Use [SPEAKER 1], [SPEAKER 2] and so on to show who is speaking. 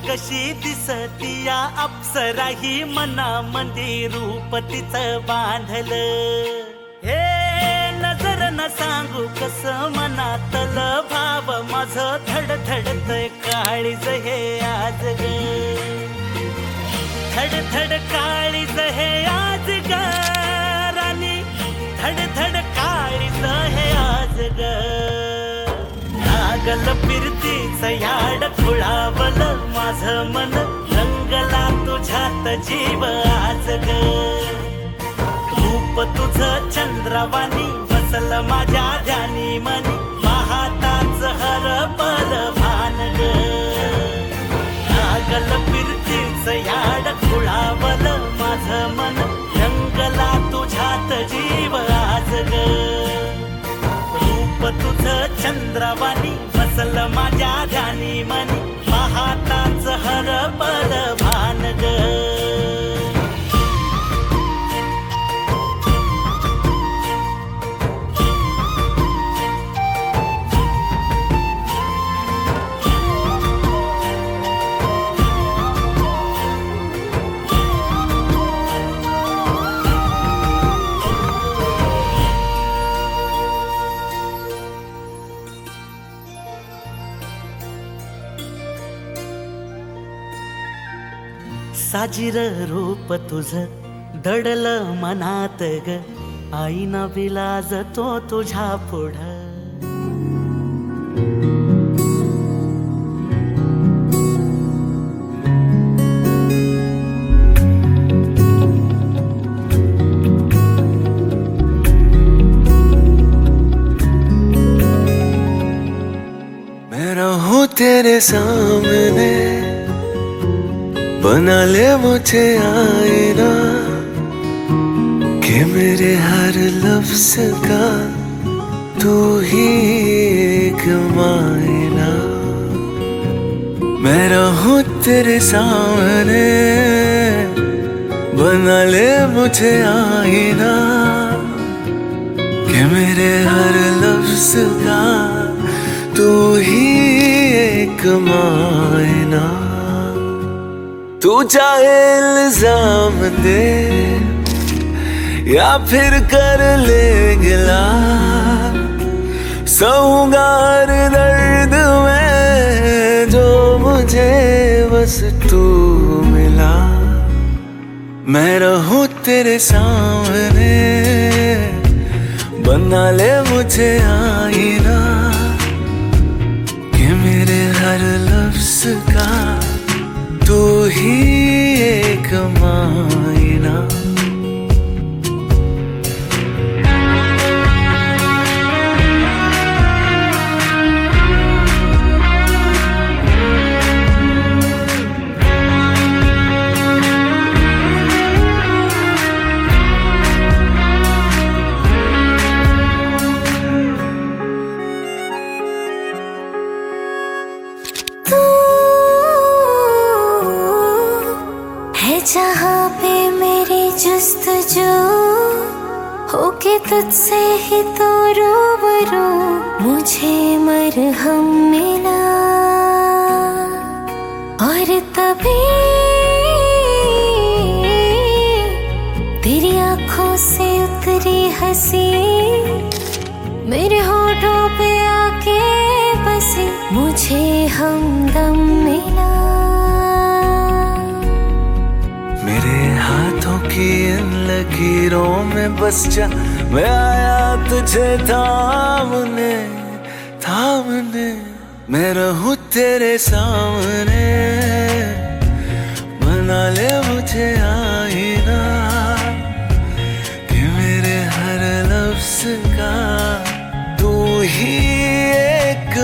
[SPEAKER 1] कशी दिसती या अप्सरा ही मनामध्ये रूप तिचं बांधलं. हे नजर न सांगू कस मनातल भाव माझं धडधडतय काळीज हे आज ग. धडधड काळीज हे आज ग राणी, धडधड काळीज हे आज ग. लागल फिरतीच याड खुळावलं माझं मन, रंगला तुझ्यात जीव आज ग. रूप तुझं चंद्रवाणी बसल माझ्या ध्यानी मनी, पाहताच हरपल भान ग. लागल फिरतीच याड खुळावल माझं मन, रंगला तुझ्यात जीव आज ग. रूप तुझं चंद्रवाणी बसल माझ्या ध्यानी मनी, पाहताच हरपल भान ग. साजिर रूप तुझं दडलं मनात ग, आईना विलाजतो तुझ्या पुढं.
[SPEAKER 2] मैं रहूं तेरे सामने, बना ले मुझे आईना, कि मेरे हर लफ्ज का तू ही एक मायना. मैं रहूं तेरे सामने, बना ले मुझे आईना, कि मेरे हर लफ्ज का तू ही एक मायना. तू चाहे इल्जाम दे या फिर कर ले गिला, सहूंगा हर दर्द में जो मुझे बस तू मिला. मैं रहूं तेरे सामने, बना ले मुझे आईना, कि मेरे हर लफ्ज का तू ही एक मायना.
[SPEAKER 3] जहाँ पे मेरी जुस्तजू होके तुझसे ही तो रूबरू, मुझे मरहम मिला. और तभी तेरी आंखों से उतरी हंसी, मेरे होठों पे आके बसी, मुझे हमदम मिला.
[SPEAKER 2] मेरे हाथों की इन लकीरों में बस जा, मैं आया तुझे थामने थामने. मैं रहूं तेरे सामने, बना ले मुझे आईना, कि मेरे हर लफ्ज का तू ही एक